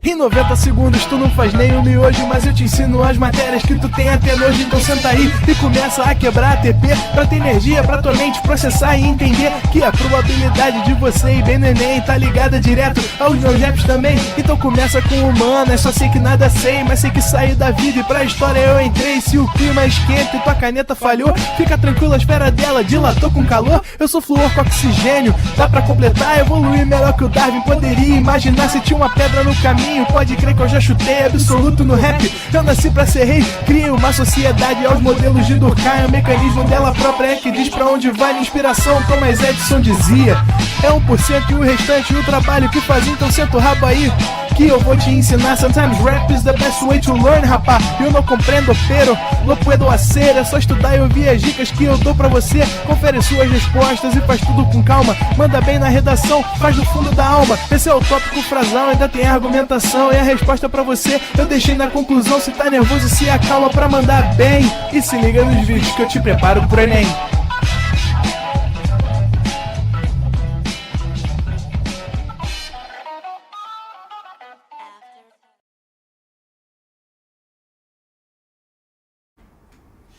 Em 90 segundos tu não faz nem um miojo, mas eu te ensino as matérias que tu tem até nojo. Então senta aí e começa a quebrar ATP pra ter energia pra tua mente processar e entender que a probabilidade de você ir bem no Enem tá ligada direto aos meus raps também. Então começa com humanas, só sei que nada sei, mas sei que saí da vida e pra história eu entrei. Se o clima esquenta e tua caneta falhou, fica tranquilo, a esfera dela dilatou com calor. Eu sou flúor com oxigênio, dá pra completar, evoluir melhor que o Darwin poderia imaginar. Se tinha uma pedra no caminho, pode crer que eu já chutei absoluto no rap. Eu nasci pra ser rei, criei uma sociedade aos modelos de Durkheim. O mecanismo dela própria é que diz pra onde vai minha inspiração. Thomas Edison dizia: é 1% e o restante o trabalho que faz. Então senta o rabo aí que eu vou te ensinar. Sometimes rap is the best way to learn, rapá. Eu não compreendo, pero não puedo hacer. É só estudar e ouvir as dicas que eu dou pra você. Confere suas respostas e faz tudo com calma. Manda bem na redação, faz do fundo da alma. Esse é o tópico frasal, ainda tem argumentação. E a resposta pra você eu deixei na conclusão. Se tá nervoso, se acalma pra mandar bem. E se liga nos vídeos que eu te preparo pro Enem.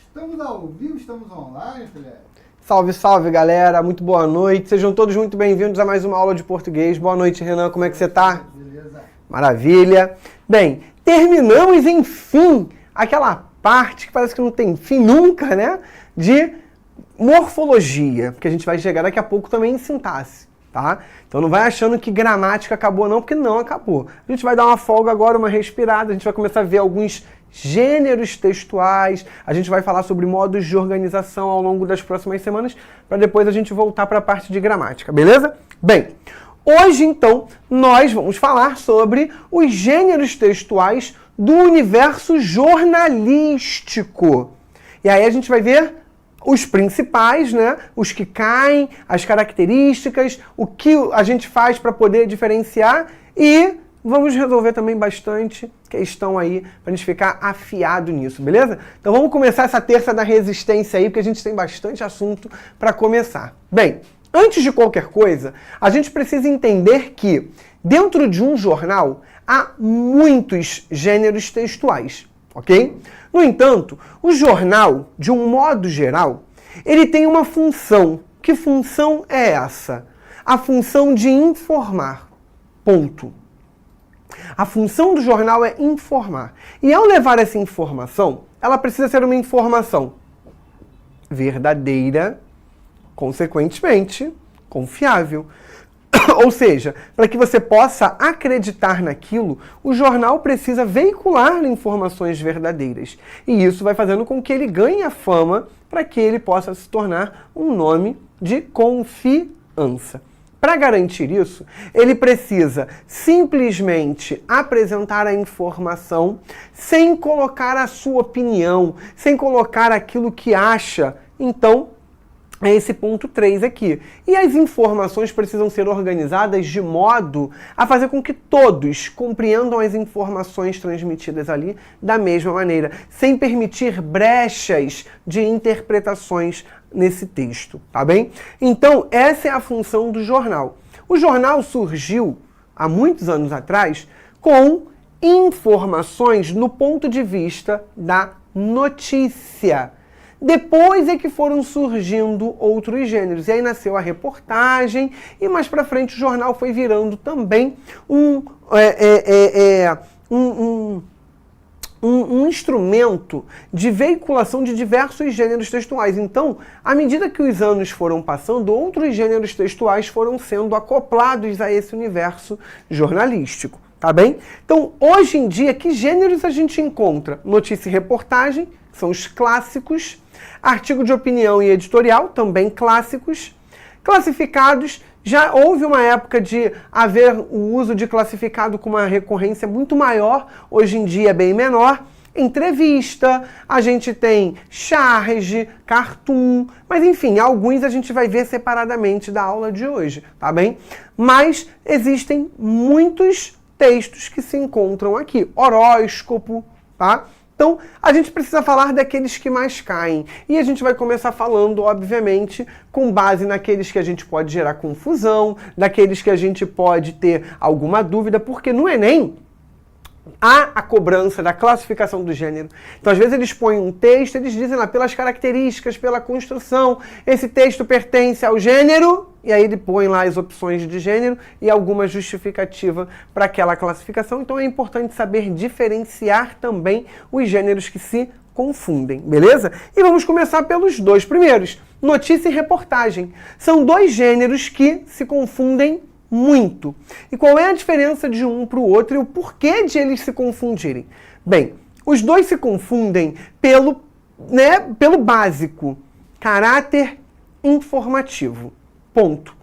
Estamos ao vivo, estamos online, Felipe. Salve, salve, galera. Muito boa noite. Sejam todos muito bem-vindos a mais uma aula de português. Boa noite, Renan. Como é que você tá? Beleza. Maravilha. Bem, terminamos, enfim, aquela parte que parece que não tem fim nunca, né? De morfologia, porque a gente vai chegar daqui a pouco também em sintaxe, tá? Então não vai achando que gramática acabou não, porque não acabou. A gente vai dar uma folga agora, uma respirada, a gente vai começar a ver alguns gêneros textuais, a gente vai falar sobre modos de organização ao longo das próximas semanas, para depois a gente voltar para a parte de gramática, beleza? Bem, hoje então nós vamos falar sobre os gêneros textuais do universo jornalístico. E aí a gente vai ver os principais, né? Os que caem, as características, o que a gente faz para poder diferenciar e vamos resolver também bastante questão aí para a gente ficar afiado nisso, beleza? Então vamos começar essa terça da resistência aí, porque a gente tem bastante assunto para começar. Bem, antes de qualquer coisa, a gente precisa entender que dentro de um jornal há muitos gêneros textuais, ok? No entanto, o jornal, de um modo geral, ele tem uma função. Que função é essa? A função de informar. Ponto. A função do jornal é informar. E ao levar essa informação, ela precisa ser uma informação verdadeira, consequentemente, confiável. Ou seja, para que você possa acreditar naquilo, o jornal precisa veicular informações verdadeiras. E isso vai fazendo com que ele ganhe a fama para que ele possa se tornar um nome de confiança. Para garantir isso, ele precisa simplesmente apresentar a informação sem colocar a sua opinião, sem colocar aquilo que acha. Então, é esse ponto 3 aqui. E as informações precisam ser organizadas de modo a fazer com que todos compreendam as informações transmitidas ali da mesma maneira, sem permitir brechas de interpretações nesse texto, tá bem? Então, essa é a função do jornal. O jornal surgiu, há muitos anos atrás, com informações no ponto de vista da notícia. Depois é que foram surgindo outros gêneros. E aí nasceu a reportagem e mais pra frente o jornal foi virando também um instrumento de veiculação de diversos gêneros textuais. Então, à medida que os anos foram passando, outros gêneros textuais foram sendo acoplados a esse universo jornalístico, tá bem? Então, hoje em dia, que gêneros a gente encontra? Notícia e reportagem, são os clássicos. Artigo de opinião e editorial, também clássicos. Classificados, já houve uma época de haver o uso de classificado com uma recorrência muito maior, hoje em dia é bem menor. Entrevista, a gente tem charge, cartoon, mas enfim, alguns a gente vai ver separadamente da aula de hoje, tá bem? Mas existem muitos textos que se encontram aqui. Horóscopo, tá? Então, a gente precisa falar daqueles que mais caem. E a gente vai começar falando, obviamente, com base naqueles que a gente pode gerar confusão, daqueles que a gente pode ter alguma dúvida, porque no Enem há a cobrança da classificação do gênero. Então, às vezes, eles põem um texto, eles dizem lá, pelas características, pela construção, esse texto pertence ao gênero, e aí ele põe lá as opções de gênero e alguma justificativa para aquela classificação. Então, é importante saber diferenciar também os gêneros que se confundem, beleza? E vamos começar pelos dois primeiros, notícia e reportagem. São dois gêneros que se confundem muito. E qual é a diferença de um para o outro e o porquê de eles se confundirem? Bem, os dois se confundem pelo básico, caráter informativo. Ponto.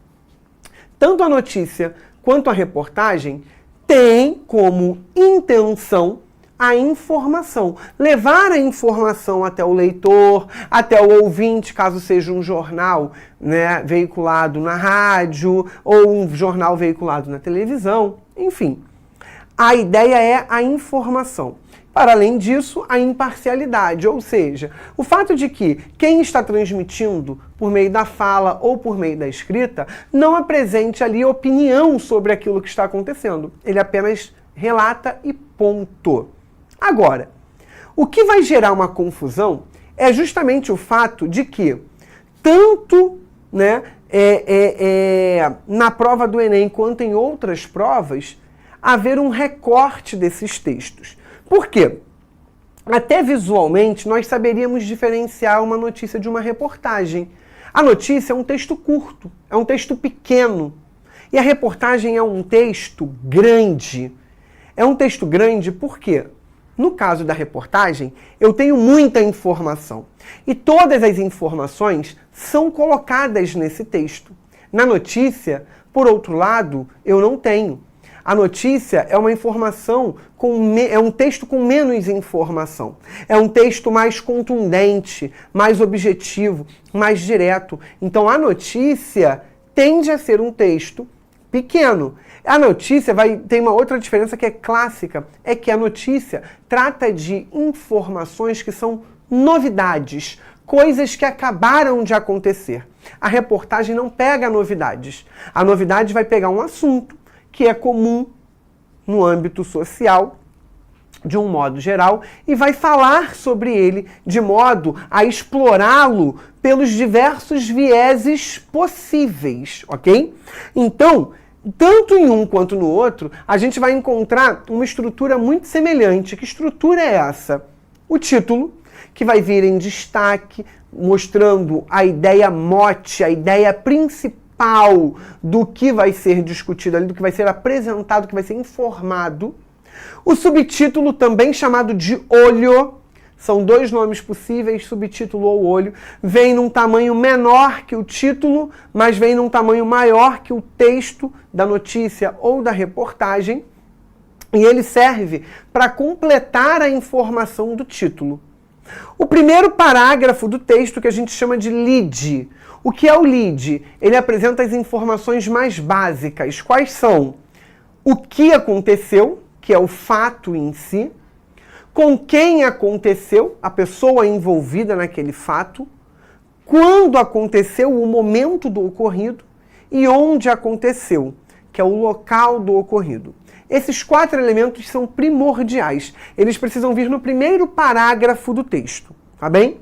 Tanto a notícia quanto a reportagem têm como intenção a informação, levar a informação até o leitor, até o ouvinte, caso seja um jornal, né, veiculado na rádio ou um jornal veiculado na televisão, enfim. A ideia é a informação. Para além disso, a imparcialidade, ou seja, o fato de que quem está transmitindo por meio da fala ou por meio da escrita não apresente ali opinião sobre aquilo que está acontecendo. Ele apenas relata e ponto. Agora, o que vai gerar uma confusão é justamente o fato de que, tanto na prova do Enem quanto em outras provas, haver um recorte desses textos. Por quê? Até visualmente, nós saberíamos diferenciar uma notícia de uma reportagem. A notícia é um texto curto, é um texto pequeno. E a reportagem é um texto grande. É um texto grande por quê? No caso da reportagem, eu tenho muita informação. E todas as informações são colocadas nesse texto. Na notícia, por outro lado, eu não tenho. A notícia é uma informação, é um texto com menos informação. É um texto mais contundente, mais objetivo, mais direto. Então a notícia tende a ser um texto pequeno. A notícia tem uma outra diferença que é clássica, é que a notícia trata de informações que são novidades, coisas que acabaram de acontecer. A reportagem não pega novidades. A novidade vai pegar um assunto que é comum no âmbito social, de um modo geral, e vai falar sobre ele de modo a explorá-lo pelos diversos vieses possíveis, ok? Então, tanto em um quanto no outro, a gente vai encontrar uma estrutura muito semelhante. Que estrutura é essa? O título, que vai vir em destaque, mostrando a ideia mote, a ideia principal do que vai ser discutido ali, do que vai ser apresentado, do que vai ser informado. O subtítulo, também chamado de olho, são dois nomes possíveis, subtítulo ou olho, vem num tamanho menor que o título, mas vem num tamanho maior que o texto da notícia ou da reportagem, e ele serve para completar a informação do título. O primeiro parágrafo do texto, que a gente chama de lead. O que é o lead? Ele apresenta as informações mais básicas. Quais são? O que aconteceu, que é o fato em si, com quem aconteceu, a pessoa envolvida naquele fato, quando aconteceu, o momento do ocorrido, e onde aconteceu, que é o local do ocorrido. Esses 4 elementos são primordiais. Eles precisam vir no primeiro parágrafo do texto, tá bem?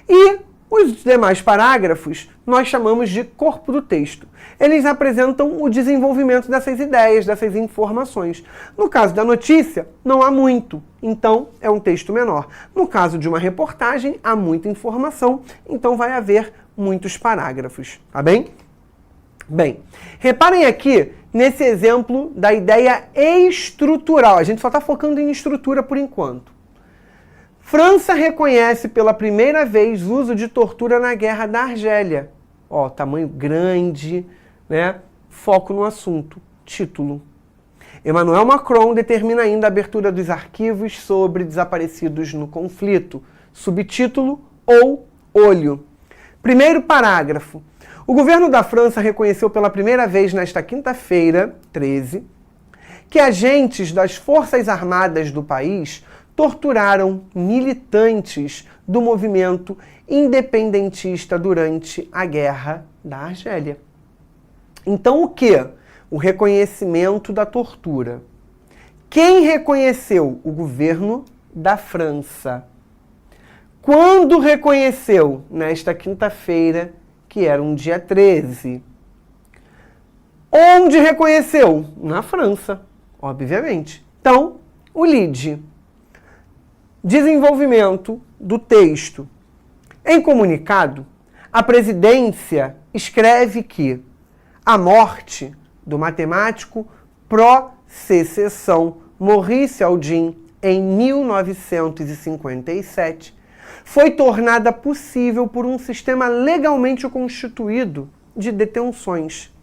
E os demais parágrafos nós chamamos de corpo do texto. Eles apresentam o desenvolvimento dessas ideias, dessas informações. No caso da notícia, não há muito, então é um texto menor. No caso de uma reportagem, há muita informação, então vai haver muitos parágrafos, tá bem? Bem, reparem aqui nesse exemplo da ideia estrutural. A gente só está focando em estrutura por enquanto. França reconhece pela primeira vez o uso de tortura na Guerra da Argélia. Ó, tamanho grande, né? Foco no assunto. Título. Emmanuel Macron determina ainda a abertura dos arquivos sobre desaparecidos no conflito. Subtítulo ou olho. Primeiro parágrafo. O governo da França reconheceu pela primeira vez nesta quinta-feira, 13, que agentes das Forças Armadas do país torturaram militantes do movimento independentista durante a Guerra da Argélia. Então o que? O reconhecimento da tortura. Quem reconheceu? O governo da França. Quando reconheceu? Nesta quinta-feira, que era um dia 13. Onde reconheceu? Na França, obviamente. Então, o LIDE. Desenvolvimento do texto. Em comunicado, a presidência escreve que a morte do matemático pró-secessão Maurice Aldin, em 1957, foi tornada possível por um sistema legalmente constituído de detenções,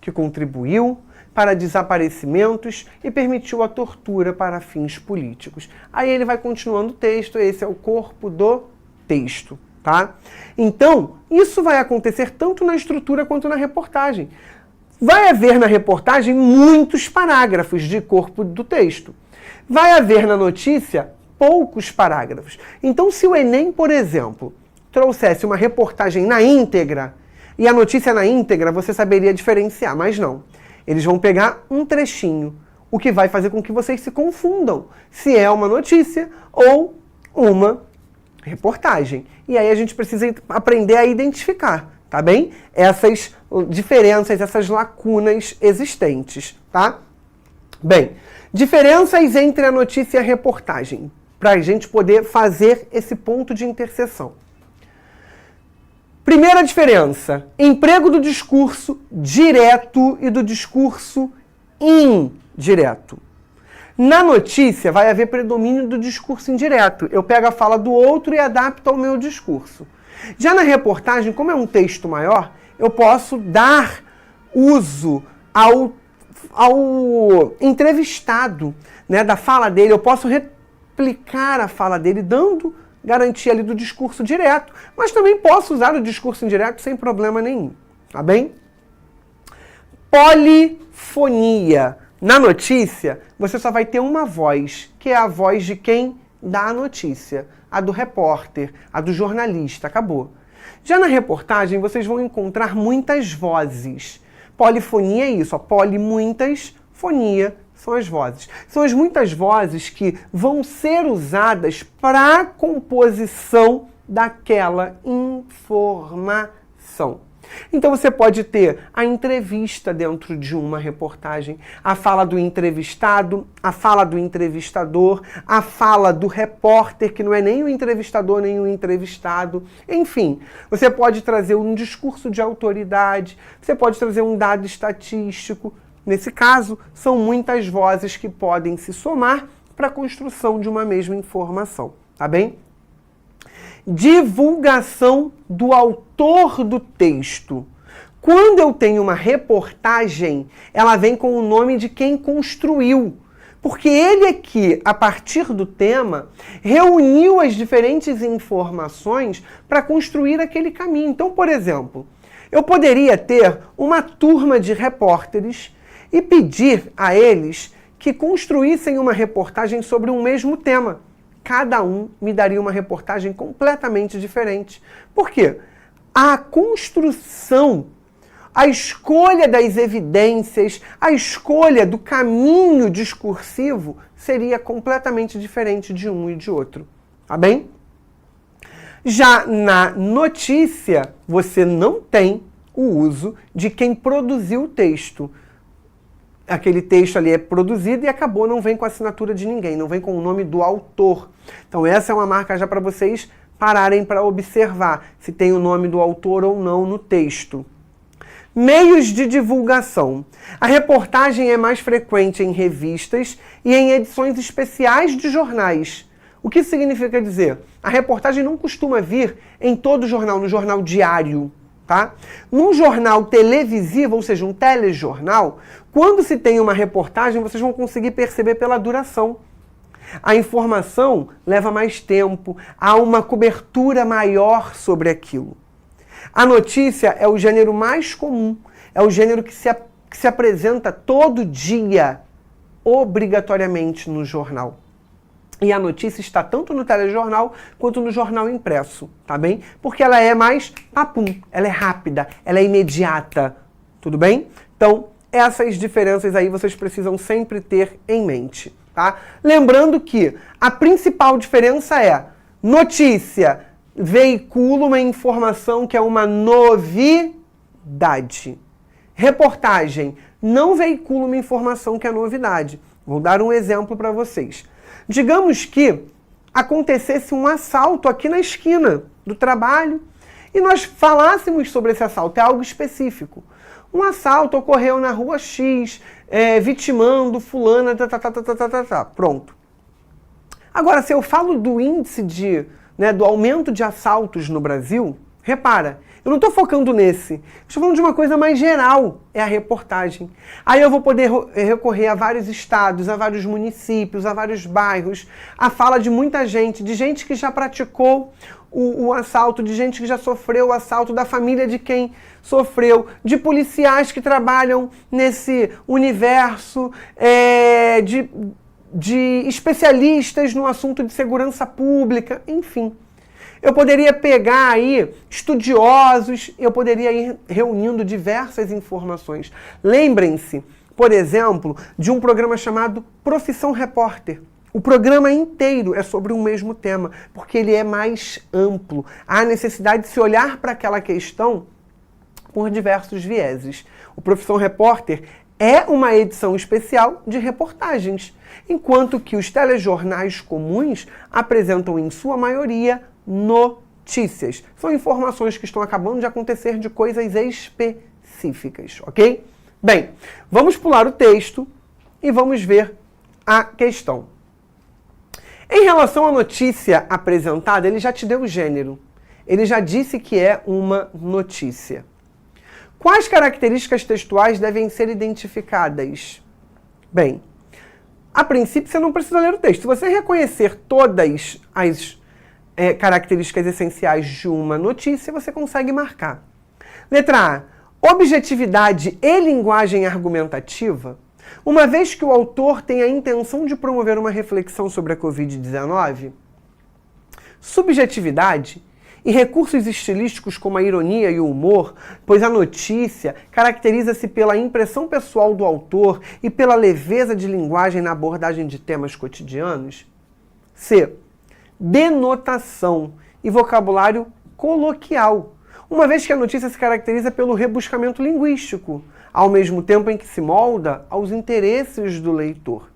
que contribuiu para desaparecimentos e permitiu a tortura para fins políticos. Aí ele vai continuando o texto, esse é o corpo do texto, tá? Então, isso vai acontecer tanto na estrutura quanto na reportagem. Vai haver na reportagem muitos parágrafos de corpo do texto. Vai haver na notícia poucos parágrafos. Então, se o Enem, por exemplo, trouxesse uma reportagem na íntegra e a notícia na íntegra, você saberia diferenciar, mas não. Eles vão pegar um trechinho, o que vai fazer com que vocês se confundam se é uma notícia ou uma reportagem. E aí a gente precisa aprender a identificar, tá bem? Essas diferenças, essas lacunas existentes, tá? Bem, diferenças entre a notícia e a reportagem, para a gente poder fazer esse ponto de interseção. Primeira diferença, emprego do discurso direto e do discurso indireto. Na notícia vai haver predomínio do discurso indireto. Eu pego a fala do outro e adapto ao meu discurso. Já na reportagem, como é um texto maior, eu posso dar uso ao entrevistado, né, da fala dele. Eu posso replicar a fala dele, dando garantia ali do discurso direto, mas também posso usar o discurso indireto sem problema nenhum, tá bem? Polifonia. Na notícia, você só vai ter uma voz, que é a voz de quem dá a notícia, a do repórter, a do jornalista, acabou. Já na reportagem, vocês vão encontrar muitas vozes. Polifonia é isso, muitas, fonia são as vozes. São as muitas vozes que vão ser usadas para a composição daquela informação. Então você pode ter a entrevista dentro de uma reportagem, a fala do entrevistado, a fala do entrevistador, a fala do repórter, que não é nem o entrevistador nem o entrevistado. Enfim, você pode trazer um discurso de autoridade, você pode trazer um dado estatístico. Nesse caso, são muitas vozes que podem se somar para a construção de uma mesma informação, tá bem? Divulgação do autor do texto. Quando eu tenho uma reportagem, ela vem com o nome de quem construiu. Porque ele é que, a partir do tema, reuniu as diferentes informações para construir aquele caminho. Então, por exemplo, eu poderia ter uma turma de repórteres e pedir a eles que construíssem uma reportagem sobre um mesmo tema. Cada um me daria uma reportagem completamente diferente. Por quê? A construção, a escolha das evidências, a escolha do caminho discursivo seria completamente diferente de um e de outro. Tá bem? Já na notícia, você não tem o uso de quem produziu o texto. Aquele texto ali é produzido e acabou, não vem com a assinatura de ninguém, não vem com o nome do autor. Então essa é uma marca já para vocês pararem para observar se tem o nome do autor ou não no texto. Meios de divulgação. A reportagem é mais frequente em revistas e em edições especiais de jornais. O que isso significa dizer? A reportagem não costuma vir em todo jornal, no jornal diário. Tá? Num jornal televisivo, ou seja, um telejornal, quando se tem uma reportagem, vocês vão conseguir perceber pela duração. A informação leva mais tempo, há uma cobertura maior sobre aquilo. A notícia é o gênero mais comum, é o gênero que se apresenta todo dia, obrigatoriamente no jornal. E a notícia está tanto no telejornal quanto no jornal impresso, tá bem? Porque ela é mais papum, ela é rápida, ela é imediata, tudo bem? Então, essas diferenças aí vocês precisam sempre ter em mente, tá? Lembrando que a principal diferença é notícia veicula uma informação que é uma novidade. Reportagem não veicula uma informação que é novidade. Vou dar um exemplo para vocês. Digamos que acontecesse um assalto aqui na esquina do trabalho e nós falássemos sobre esse assalto, é algo específico. Um assalto ocorreu na rua X, vitimando fulana, pronto. Agora, se eu falo do índice do aumento de assaltos no Brasil, repara, eu não estou focando nesse. Estou falando de uma coisa mais geral, é a reportagem. Aí eu vou poder recorrer a vários estados, a vários municípios, a vários bairros, a fala de muita gente, de gente que já praticou o assalto, de gente que já sofreu o assalto, da família de quem sofreu, de policiais que trabalham nesse universo, de especialistas no assunto de segurança pública, enfim. Eu poderia pegar aí estudiosos, eu poderia ir reunindo diversas informações. Lembrem-se, por exemplo, de um programa chamado Profissão Repórter. O programa inteiro é sobre um mesmo tema, porque ele é mais amplo. Há necessidade de se olhar para aquela questão por diversos vieses. O Profissão Repórter é uma edição especial de reportagens, enquanto que os telejornais comuns apresentam, em sua maioria, notícias. São informações que estão acabando de acontecer de coisas específicas, ok? Bem, vamos pular o texto e vamos ver a questão. Em relação à notícia apresentada, ele já te deu o gênero. Ele já disse que é uma notícia. Quais características textuais devem ser identificadas? Bem, a princípio você não precisa ler o texto. Se você reconhecer todas as características essenciais de uma notícia, você consegue marcar. Letra A. Objetividade e linguagem argumentativa. Uma vez que o autor tem a intenção de promover uma reflexão sobre a Covid-19, subjetividade e recursos estilísticos como a ironia e o humor, pois a notícia caracteriza-se pela impressão pessoal do autor e pela leveza de linguagem na abordagem de temas cotidianos. C. Denotação e vocabulário coloquial, uma vez que a notícia se caracteriza pelo rebuscamento linguístico, ao mesmo tempo em que se molda aos interesses do leitor.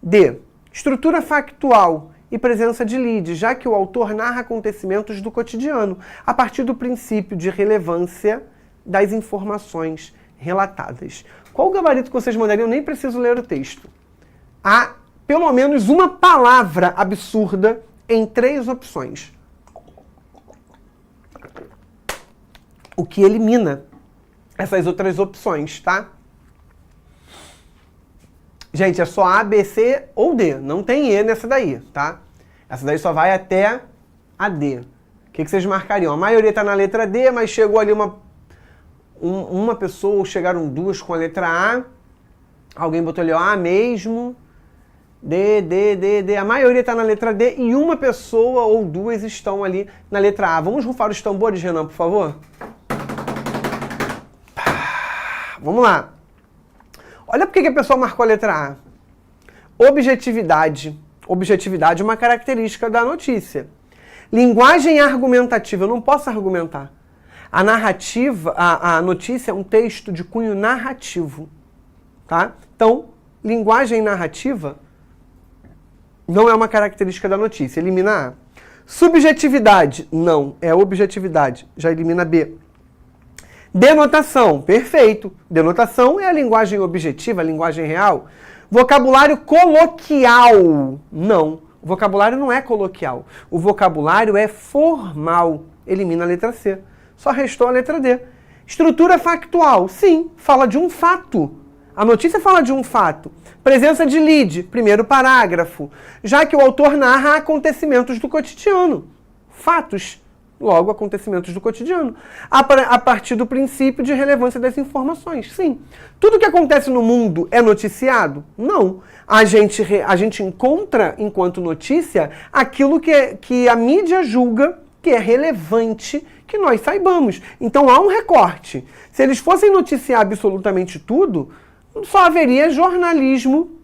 D. Estrutura factual e presença de lead, já que o autor narra acontecimentos do cotidiano, a partir do princípio de relevância das informações relatadas. Qual o gabarito que vocês mandariam? Eu nem preciso ler o texto. Há pelo menos uma palavra absurda em 3 opções. O que elimina essas outras opções, tá? Gente, é só A, B, C ou D. Não tem E nessa daí, tá? Essa daí só vai até a D. O que vocês marcariam? A maioria está na letra D, mas chegou ali uma pessoa, ou chegaram 2 com a letra A. Alguém botou ali A mesmo. D. A maioria está na letra D e uma pessoa ou 2 estão ali na letra A. Vamos rufar os tambores, Renan, por favor? Vamos lá. Olha por que a pessoa marcou a letra A. Objetividade. Objetividade é uma característica da notícia. Linguagem argumentativa. Eu não posso argumentar. A narrativa, a notícia é um texto de cunho narrativo. Tá? Então, linguagem narrativa não é uma característica da notícia. Elimina A. Subjetividade. Não, é objetividade. Já elimina B. Denotação. Perfeito. Denotação é a linguagem objetiva, a linguagem real. Vocabulário coloquial. Não. O vocabulário não é coloquial. O vocabulário é formal. Elimina a letra C. Só restou a letra D. Estrutura factual. Sim, fala de um fato. A notícia fala de um fato. Presença de lead, primeiro parágrafo. Já que o autor narra acontecimentos do cotidiano. Fatos. Logo, acontecimentos do cotidiano. A partir do princípio de relevância das informações. Sim. Tudo que acontece no mundo é noticiado? Não. A gente encontra, enquanto notícia, aquilo que a mídia julga que é relevante que nós saibamos. Então há um recorte. Se eles fossem noticiar absolutamente tudo, só haveria jornalismo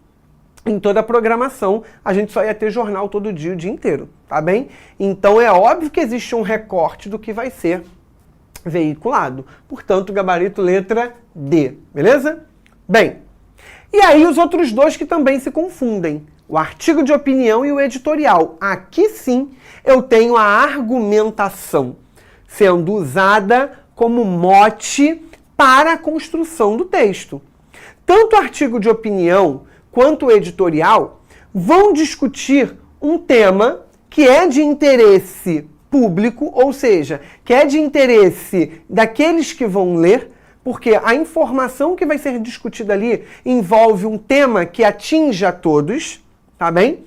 em toda a programação, a gente só ia ter jornal todo dia, o dia inteiro, tá bem? Então é óbvio que existe um recorte do que vai ser veiculado. Portanto, gabarito letra D, beleza? Bem, e aí os outros dois que também se confundem, o artigo de opinião e o editorial. Aqui sim eu tenho a argumentação sendo usada como mote para a construção do texto. Tanto o artigo de opinião quanto o editorial vão discutir um tema que é de interesse público, ou seja, que é de interesse daqueles que vão ler, porque a informação que vai ser discutida ali envolve um tema que atinge a todos, tá bem?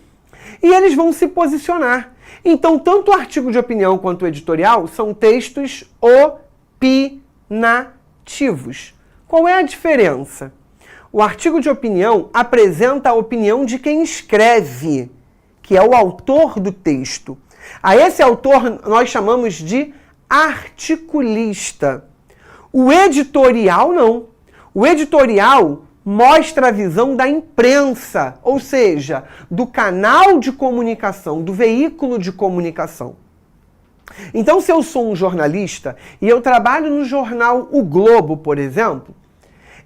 E eles vão se posicionar. Então, tanto o artigo de opinião quanto o editorial são textos opinativos. Qual é a diferença? O artigo de opinião apresenta a opinião de quem escreve, que é o autor do texto. A esse autor nós chamamos de articulista. O editorial não. O editorial mostra a visão da imprensa, ou seja, do canal de comunicação, do veículo de comunicação. Então, se eu sou um jornalista e eu trabalho no jornal O Globo, por exemplo,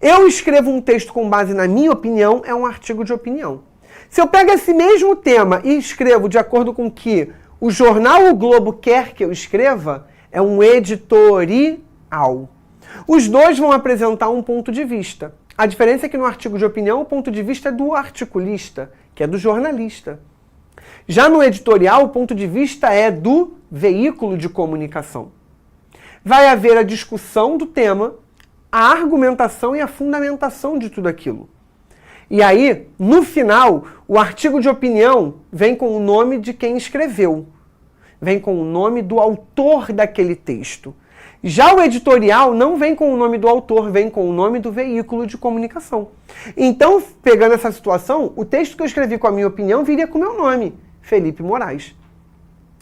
eu escrevo um texto com base na minha opinião, é um artigo de opinião. Se eu pego esse mesmo tema e escrevo de acordo com o que o jornal O Globo quer que eu escreva, é um editorial. Os dois vão apresentar um ponto de vista. A diferença é que no artigo de opinião o ponto de vista é do articulista, que é do jornalista. Já no editorial o ponto de vista é do veículo de comunicação. Vai haver a discussão do tema, a argumentação e a fundamentação de tudo aquilo. E aí, no final, o artigo de opinião vem com o nome de quem escreveu. Vem com o nome do autor daquele texto. Já o editorial não vem com o nome do autor, vem com o nome do veículo de comunicação. Então, pegando essa situação, o texto que eu escrevi com a minha opinião viria com o meu nome, Felipe Moraes.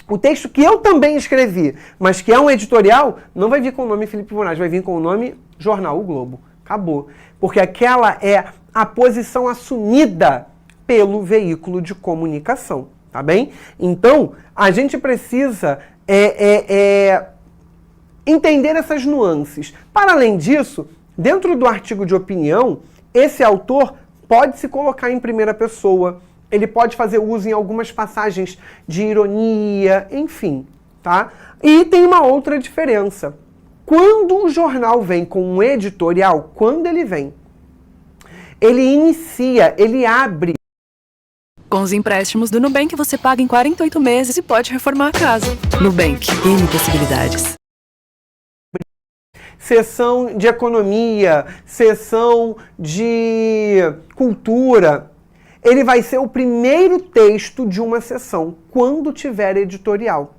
O texto que eu também escrevi, mas que é um editorial, não vai vir com o nome Felipe Moraes, vai vir com o nome Jornal O Globo. Acabou. Porque aquela é a posição assumida pelo veículo de comunicação, tá bem? Então, a gente precisa entender essas nuances. Para além disso, dentro do artigo de opinião, esse autor pode se colocar em primeira pessoa, ele pode fazer uso em algumas passagens de ironia, enfim, tá? E tem uma outra diferença. Quando o jornal vem com um editorial, quando ele vem, ele inicia, ele abre. Com os empréstimos do Nubank, você paga em 48 meses e pode reformar a casa. Nubank, N possibilidades. Sessão de economia, sessão de cultura. Ele vai ser o primeiro texto de uma sessão, quando tiver editorial,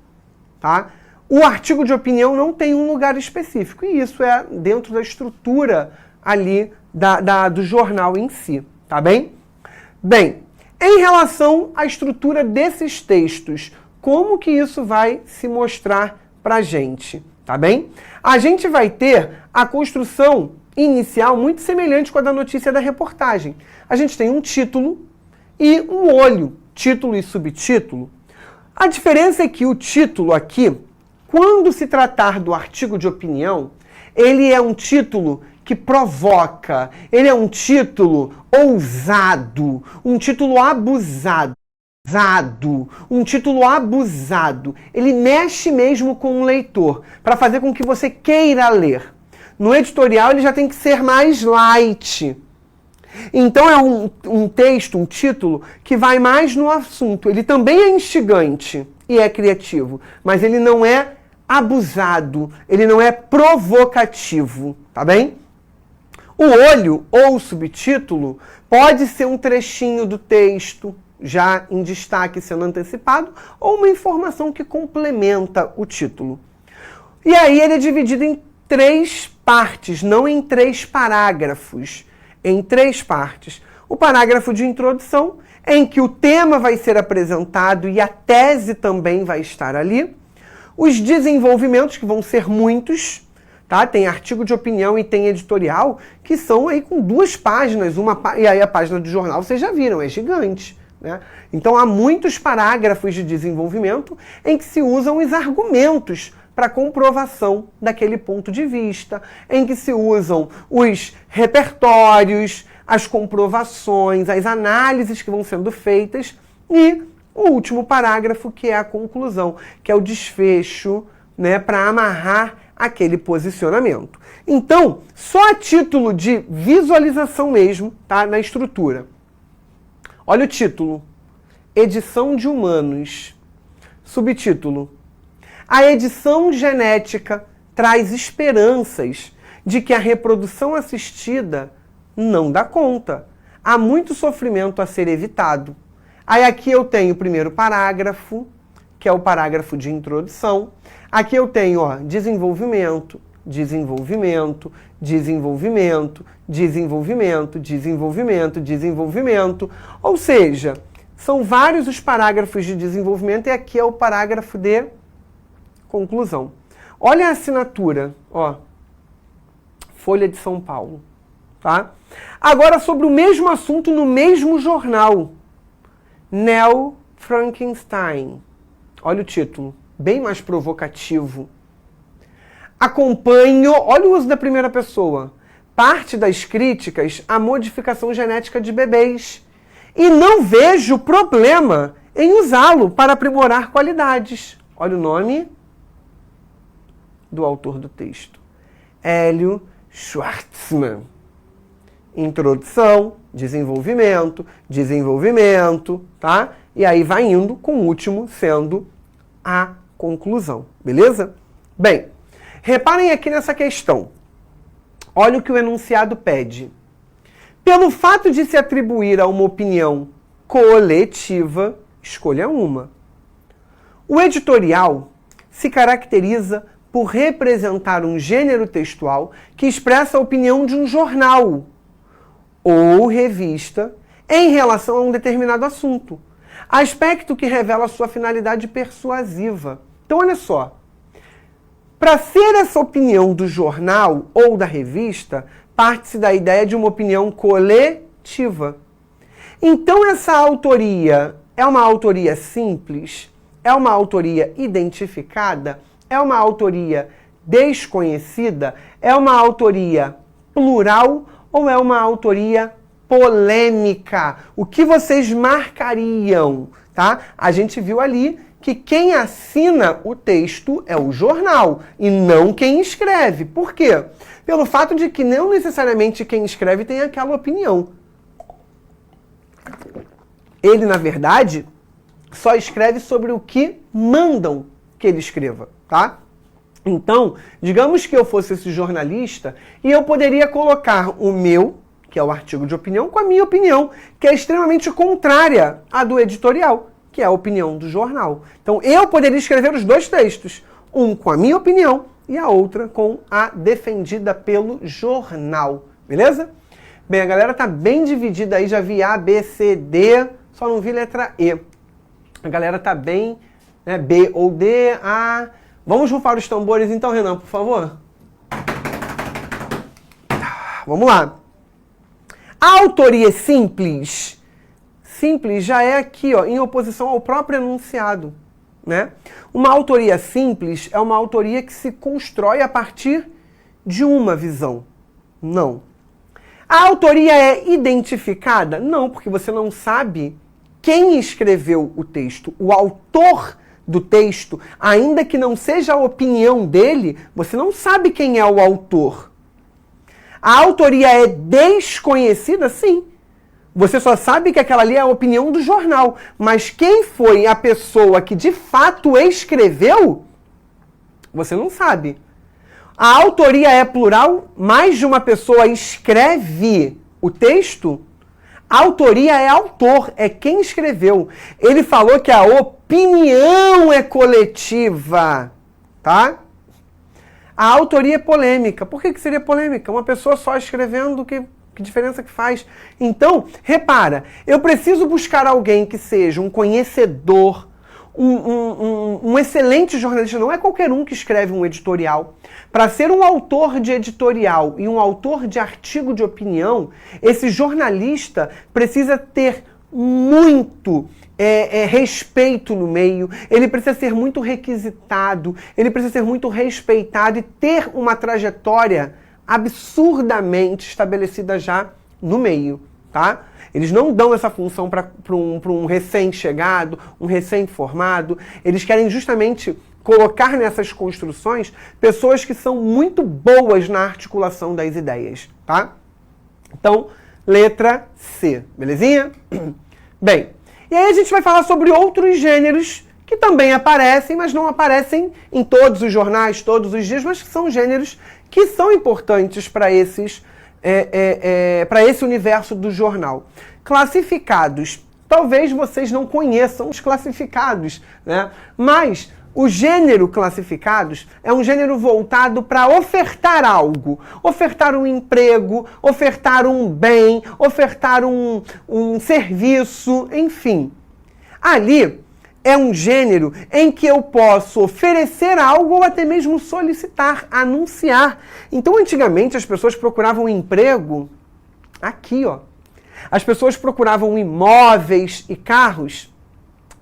tá? O artigo de opinião não tem um lugar específico, e isso é dentro da estrutura ali do jornal em si, tá bem? Bem, em relação à estrutura desses textos, como que isso vai se mostrar pra gente, tá bem? A gente vai ter a construção inicial muito semelhante com a da notícia da reportagem. A gente tem um título e um olho, título e subtítulo. A diferença é que o título aqui, quando se tratar do artigo de opinião, ele é um título que provoca, ele é um título ousado, um título abusado, um título abusado. Ele mexe mesmo com o leitor, para fazer com que você queira ler. No editorial ele já tem que ser mais light. Então é um texto, um título, que vai mais no assunto. Ele também é instigante e é criativo, mas ele não é abusado, ele não é provocativo, tá bem? O olho ou o subtítulo pode ser um trechinho do texto, já em destaque sendo antecipado, ou uma informação que complementa o título, E aí ele é dividido em 3 partes, não em 3 parágrafos, em 3 partes. O parágrafo de introdução, em que o tema vai ser apresentado e a tese também vai estar ali. Os desenvolvimentos, que vão ser muitos, tá? Tem artigo de opinião e tem editorial, que são aí com 2 páginas, e aí a página do jornal vocês já viram, é gigante, né? Então há muitos parágrafos de desenvolvimento em que se usam os argumentos para comprovação daquele ponto de vista, em que se usam os repertórios, as comprovações, as análises que vão sendo feitas e o último parágrafo, que é a conclusão, que é o desfecho, né, para amarrar aquele posicionamento. Então, só a título de visualização mesmo, tá, na estrutura. Olha o título: Edição de Humanos. Subtítulo: A edição genética traz esperanças de que a reprodução assistida não dá conta. Há muito sofrimento a ser evitado. Aí aqui eu tenho o primeiro parágrafo, que é o parágrafo de introdução. Aqui eu tenho, ó, desenvolvimento, desenvolvimento, desenvolvimento, desenvolvimento, desenvolvimento, desenvolvimento. Ou seja, são vários os parágrafos de desenvolvimento e aqui é o parágrafo de conclusão. Olha a assinatura, ó, Folha de São Paulo, tá? Agora sobre o mesmo assunto no mesmo jornal, Neo Frankenstein. Olha o título, bem mais provocativo. Acompanho, olha o uso da primeira pessoa, parte das críticas à modificação genética de bebês e não vejo problema em usá-lo para aprimorar qualidades. Olha o nome do autor do texto, Hélio Schwartzman. Introdução, desenvolvimento, desenvolvimento, tá? E aí vai indo, com o último sendo a conclusão, beleza? Bem, reparem aqui nessa questão. Olha o que o enunciado pede. Pelo fato de se atribuir a uma opinião coletiva, escolha uma. O editorial se caracteriza por representar um gênero textual que expressa a opinião de um jornal ou revista em relação a um determinado assunto, aspecto que revela sua finalidade persuasiva. Então, olha só, para ser essa opinião do jornal ou da revista, parte-se da ideia de uma opinião coletiva. Então, essa autoria é uma autoria simples? É uma autoria identificada? É uma autoria desconhecida? É uma autoria plural ou é uma autoria polêmica? O que vocês marcariam, tá? A gente viu ali que quem assina o texto é o jornal e não quem escreve. Por quê? Pelo fato de que não necessariamente quem escreve tem aquela opinião. Ele, na verdade, só escreve sobre o que mandam que ele escreva, tá? Então, digamos que eu fosse esse jornalista e eu poderia colocar o meu, que é o artigo de opinião, com a minha opinião, que é extremamente contrária à do editorial, que é a opinião do jornal. Então, eu poderia escrever os 2 textos, um com a minha opinião e a outra com a defendida pelo jornal, beleza? Bem, a galera tá bem dividida aí, já vi A, B, C, D, só não vi letra E. A galera tá bem, né, B ou D, A. Vamos rufar os tambores então, Renan, por favor? Vamos lá. A autoria simples. Simples já é aqui, ó, em oposição ao próprio enunciado, né? Uma autoria simples é uma autoria que se constrói a partir de uma visão. Não. A autoria é identificada? Não, porque você não sabe quem escreveu o texto. O autor do texto, ainda que não seja a opinião dele, você não sabe quem é o autor. A autoria é desconhecida? Sim. Você só sabe que aquela ali é a opinião do jornal. Mas quem foi a pessoa que de fato escreveu, você não sabe. A autoria é plural? Mais de uma pessoa escreve o texto? A autoria é autor, é quem escreveu. Ele falou que a opinião é coletiva, tá? A autoria é polêmica. Por que seria polêmica? Uma pessoa só escrevendo, que diferença que faz? Então, repara, eu preciso buscar alguém que seja um conhecedor, um excelente jornalista. Não é qualquer um que escreve um editorial. Para ser um autor de editorial e um autor de artigo de opinião, esse jornalista precisa ter muito respeito no meio, ele precisa ser muito requisitado, ele precisa ser muito respeitado e ter uma trajetória absurdamente estabelecida já no meio, tá? Eles não dão essa função para um recém-chegado, um recém-formado. Eles querem justamente colocar nessas construções pessoas que são muito boas na articulação das ideias, tá? Então, letra C, belezinha? Bem, e aí a gente vai falar sobre outros gêneros que também aparecem, mas não aparecem em todos os jornais, todos os dias, mas que são gêneros que são importantes para para esse universo do jornal. Classificados. Talvez vocês não conheçam os classificados, né? Mas o gênero classificados é um gênero voltado para ofertar algo. Ofertar um emprego, ofertar um bem, ofertar um serviço, enfim. Ali é um gênero em que eu posso oferecer algo ou até mesmo solicitar, anunciar. Então, antigamente, as pessoas procuravam emprego aqui, ó. As pessoas procuravam imóveis e carros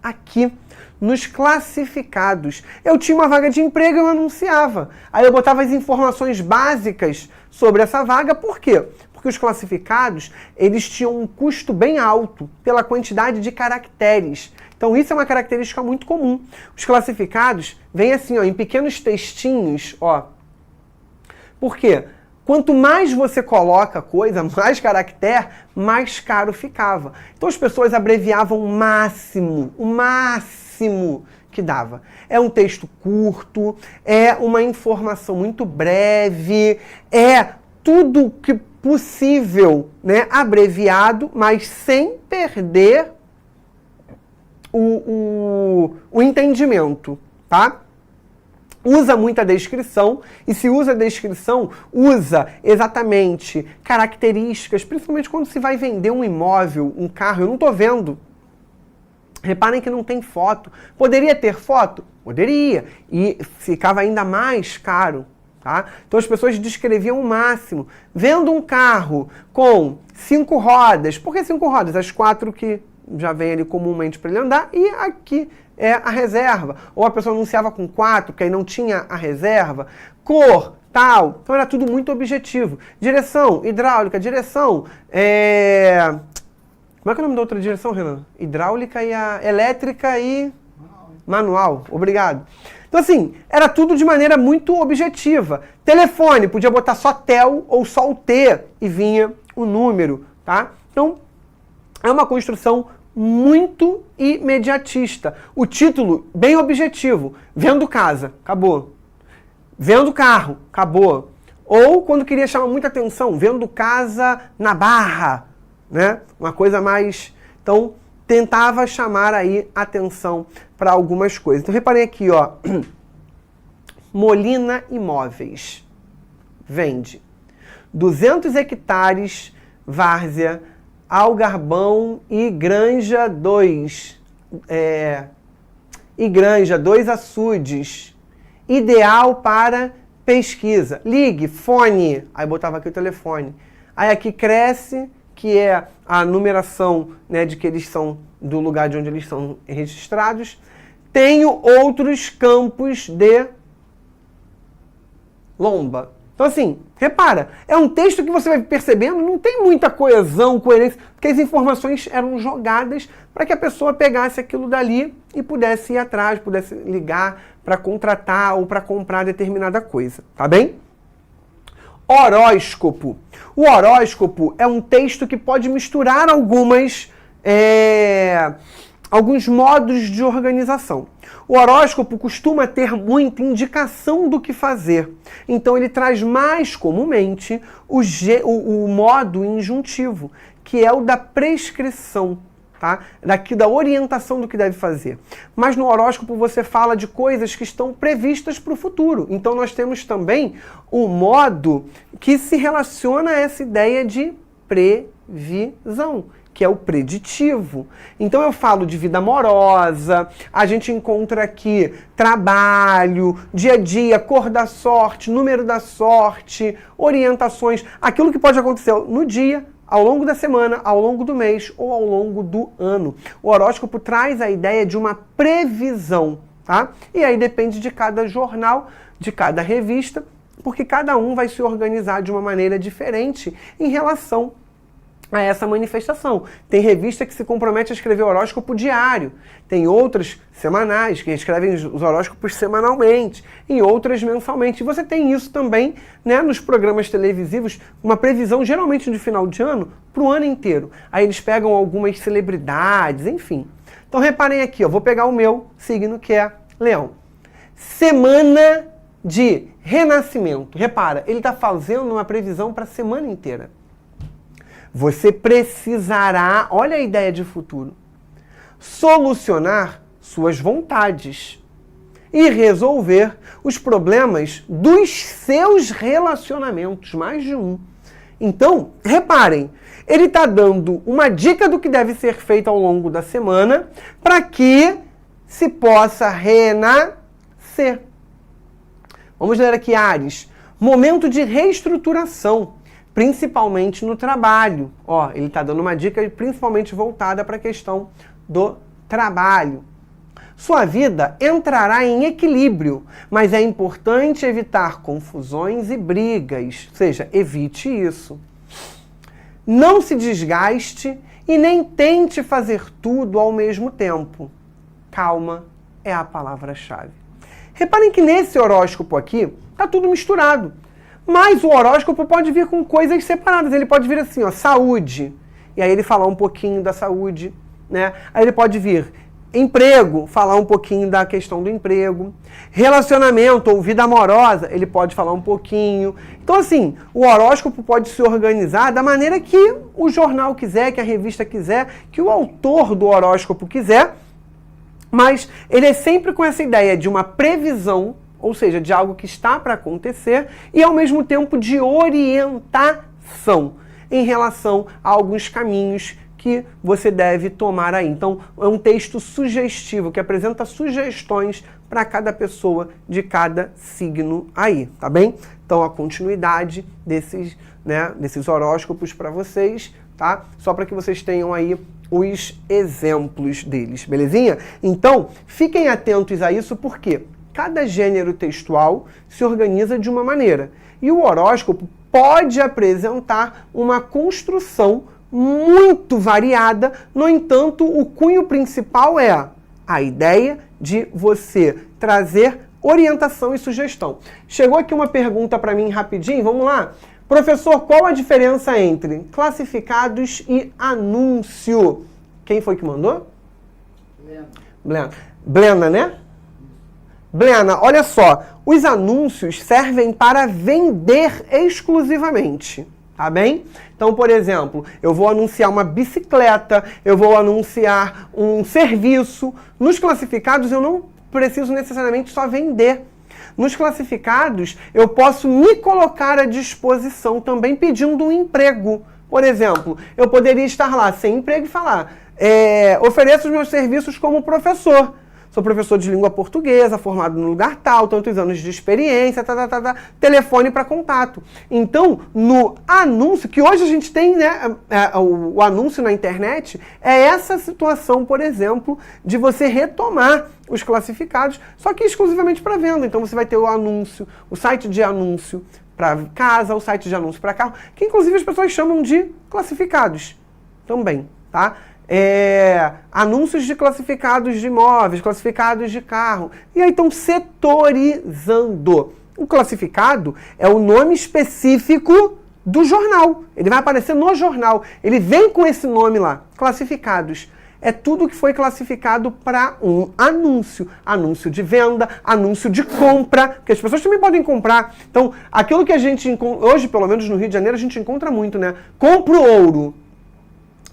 aqui, nos classificados. Eu tinha uma vaga de emprego e eu anunciava. Aí eu botava as informações básicas sobre essa vaga. Por quê? Porque os classificados, eles tinham um custo bem alto pela quantidade de caracteres. Então isso é uma característica muito comum. Os classificados vêm assim, ó, em pequenos textinhos, ó. Por quê? Quanto mais você coloca coisa, mais caractere, mais caro ficava. Então as pessoas abreviavam o máximo que dava. É um texto curto, é uma informação muito breve, é tudo que possível, né, abreviado, mas sem perder o entendimento, tá? Usa muita descrição, e se usa descrição, usa exatamente características, principalmente quando se vai vender um imóvel, um carro. Eu não estou vendo. Reparem que não tem foto. Poderia ter foto? Poderia. E ficava ainda mais caro, tá? Então as pessoas descreviam o máximo. Vendo um carro com 5 rodas. Por que 5 rodas? As 4 que já vem ali comumente para ele andar, e aqui é a reserva. Ou a pessoa anunciava com 4, que aí não tinha a reserva. Cor, tal. Então era tudo muito objetivo. Direção, hidráulica, direção. Como é que é o nome da outra direção, Renan? Hidráulica e a elétrica e manual. Obrigado. Então assim, era tudo de maneira muito objetiva. Telefone, podia botar só tel ou só o T e vinha o número, tá? Então, é uma construção muito imediatista. O título, bem objetivo. Vendo casa, acabou. Vendo carro, acabou. Ou, quando queria chamar muita atenção, vendo casa na Barra, né? Uma coisa mais... Então, tentava chamar aí atenção para algumas coisas. Então, reparem aqui, ó. Molina Imóveis. Vende 200 hectares, várzea, Algarbão e Granja 2. E Granja 2 açudes. Ideal para pesquisa. Ligue, fone. Aí botava aqui o telefone. Aí aqui cresce, que é a numeração, né, de que eles são do lugar de onde eles são registrados. Tenho outros campos de lomba. Então assim, repara, é um texto que você vai percebendo, não tem muita coesão, coerência, porque as informações eram jogadas para que a pessoa pegasse aquilo dali e pudesse ir atrás, pudesse ligar para contratar ou para comprar determinada coisa, tá bem? Horóscopo. O horóscopo é um texto que pode misturar alguns modos de organização. O horóscopo costuma ter muita indicação do que fazer. Então ele traz mais comumente o modo injuntivo, que é o da prescrição. tá? Daqui da orientação do que deve fazer. Mas no horóscopo você fala de coisas que estão previstas para o futuro. Então nós temos também o modo que se relaciona a essa ideia de previsão, que é o preditivo. Então eu falo de vida amorosa, a gente encontra aqui trabalho, dia a dia, cor da sorte, número da sorte, orientações, aquilo que pode acontecer no dia, ao longo da semana, ao longo do mês ou ao longo do ano. O horóscopo traz a ideia de uma previsão, tá? E aí depende de cada jornal, de cada revista, porque cada um vai se organizar de uma maneira diferente em relação a essa manifestação. Tem revista que se compromete a escrever horóscopo diário, tem outras semanais que escrevem os horóscopos semanalmente e outras mensalmente. E você tem isso também, né, nos programas televisivos, uma previsão geralmente de final de ano para o ano inteiro. Aí eles pegam algumas celebridades, enfim. Então reparem aqui, eu vou pegar o meu signo que é Leão. Semana de renascimento. Repara, ele está fazendo uma previsão para a semana inteira. Você precisará, olha a ideia de futuro, solucionar suas vontades e resolver os problemas dos seus relacionamentos, mais de um. Então, reparem, ele está dando uma dica do que deve ser feito ao longo da semana para que se possa renascer. Vamos ler aqui, Áries. Momento de reestruturação, principalmente no trabalho. Ó, ele está dando uma dica principalmente voltada para a questão do trabalho. Sua vida entrará em equilíbrio, mas é importante evitar confusões e brigas. Ou seja, evite isso. Não se desgaste e nem tente fazer tudo ao mesmo tempo. Calma é a palavra-chave. Reparem que nesse horóscopo aqui está tudo misturado. Mas o horóscopo pode vir com coisas separadas. Ele pode vir assim, ó, saúde. E aí ele falar um pouquinho da saúde, né? Aí ele pode vir emprego, falar um pouquinho da questão do emprego. Relacionamento ou vida amorosa, ele pode falar um pouquinho. Então, assim, o horóscopo pode se organizar da maneira que o jornal quiser, que a revista quiser, que o autor do horóscopo quiser. Mas ele é sempre com essa ideia de uma previsão, ou seja, de algo que está para acontecer, e ao mesmo tempo de orientação em relação a alguns caminhos que você deve tomar aí. Então, é um texto sugestivo, que apresenta sugestões para cada pessoa de cada signo aí, tá bem? Então, a continuidade desses horóscopos para vocês, tá? Só para que vocês tenham aí os exemplos deles, belezinha? Então, fiquem atentos a isso, porque cada gênero textual se organiza de uma maneira. E o horóscopo pode apresentar uma construção muito variada. No entanto, o cunho principal é a ideia de você trazer orientação e sugestão. Chegou aqui uma pergunta para mim rapidinho, vamos lá? Professor, qual a diferença entre classificados e anúncio? Quem foi que mandou? Blena, né? Blena, olha só, os anúncios servem para vender exclusivamente, tá bem? Então, por exemplo, eu vou anunciar uma bicicleta, eu vou anunciar um serviço. Nos classificados eu não preciso necessariamente só vender. Nos classificados eu posso me colocar à disposição também pedindo um emprego. Por exemplo, eu poderia estar lá sem emprego e falar, ofereço os meus serviços como professor. Sou professor de língua portuguesa, formado no lugar tal, tantos anos de experiência, telefone para contato. Então, no anúncio, que hoje a gente tem, né, o anúncio na internet, é essa situação, por exemplo, de você retomar os classificados, só que exclusivamente para venda. Então, você vai ter o anúncio, o site de anúncio para casa, o site de anúncio para carro, que inclusive as pessoas chamam de classificados também, tá? Anúncios de classificados de imóveis, classificados de carro. E aí estão setorizando. O classificado é o nome específico do jornal. Ele vai aparecer no jornal. Ele vem com esse nome lá. Classificados. É tudo que foi classificado para um anúncio. Anúncio de venda, anúncio de compra, porque as pessoas também podem comprar. Então, aquilo que a gente, hoje, pelo menos no Rio de Janeiro, a gente encontra muito, né? Compro ouro.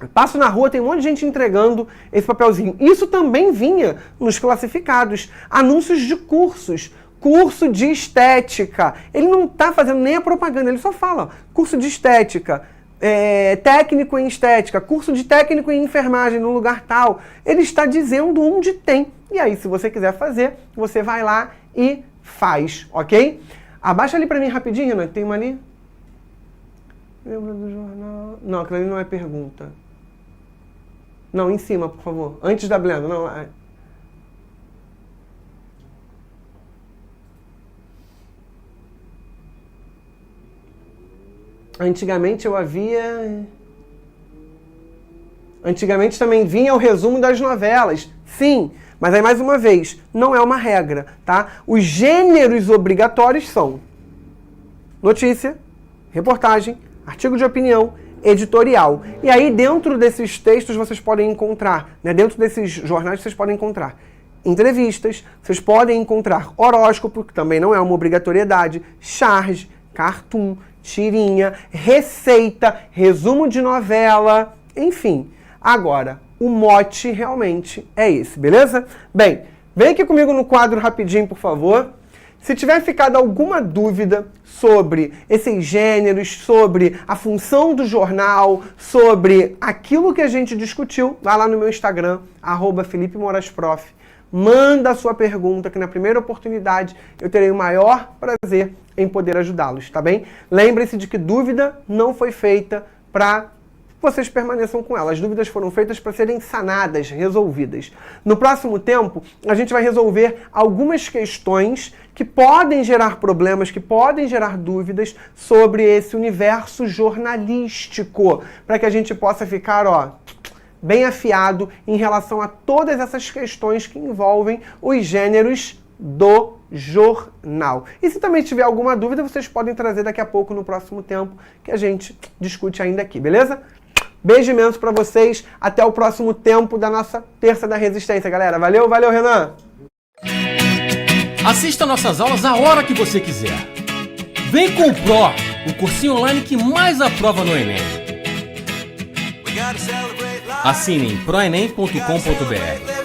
Passo na rua, tem um monte de gente entregando esse papelzinho. Isso também vinha nos classificados. Anúncios de cursos. Curso de estética. Ele não está fazendo nem a propaganda, ele só fala, ó, curso de estética, técnico em estética, curso de técnico em enfermagem no lugar tal. Ele está dizendo onde tem. E aí, se você quiser fazer, você vai lá e faz, ok? Abaixa ali para mim rapidinho, né? Tem uma ali. Lembra do jornal? Não, aquilo ali não é pergunta. Não, em cima, por favor. Antes da blenda, não. Antigamente eu havia... Antigamente também vinha o resumo das novelas. Sim, mas aí mais uma vez, não é uma regra, tá? Os gêneros obrigatórios são notícia, reportagem, artigo de opinião, editorial. E aí dentro desses textos vocês podem encontrar, né? Dentro desses jornais vocês podem encontrar entrevistas, vocês podem encontrar horóscopo, que também não é uma obrigatoriedade, charge, cartoon, tirinha, receita, resumo de novela, enfim. Agora, o mote realmente é esse, beleza? Bem, vem aqui comigo no quadro rapidinho, por favor. Se tiver ficado alguma dúvida sobre esses gêneros, sobre a função do jornal, sobre aquilo que a gente discutiu, vai lá no meu Instagram, @FelipeMorasProf. Manda a sua pergunta, que na primeira oportunidade eu terei o maior prazer em poder ajudá-los, tá bem? Lembre-se de que dúvida não foi feita para vocês permaneçam com ela. As dúvidas foram feitas para serem sanadas, resolvidas. No próximo tempo, a gente vai resolver algumas questões que podem gerar problemas, que podem gerar dúvidas sobre esse universo jornalístico, para que a gente possa ficar, ó, bem afiado em relação a todas essas questões que envolvem os gêneros do jornal. E se também tiver alguma dúvida, vocês podem trazer daqui a pouco no próximo tempo, que a gente discute ainda aqui, beleza? Beijo imenso pra vocês, até o próximo tempo da nossa Terça da Resistência, galera. Valeu, valeu, Renan! Assista nossas aulas a hora que você quiser. Vem com o Pro, o cursinho online que mais aprova no Enem. Assine em proenem.com.br.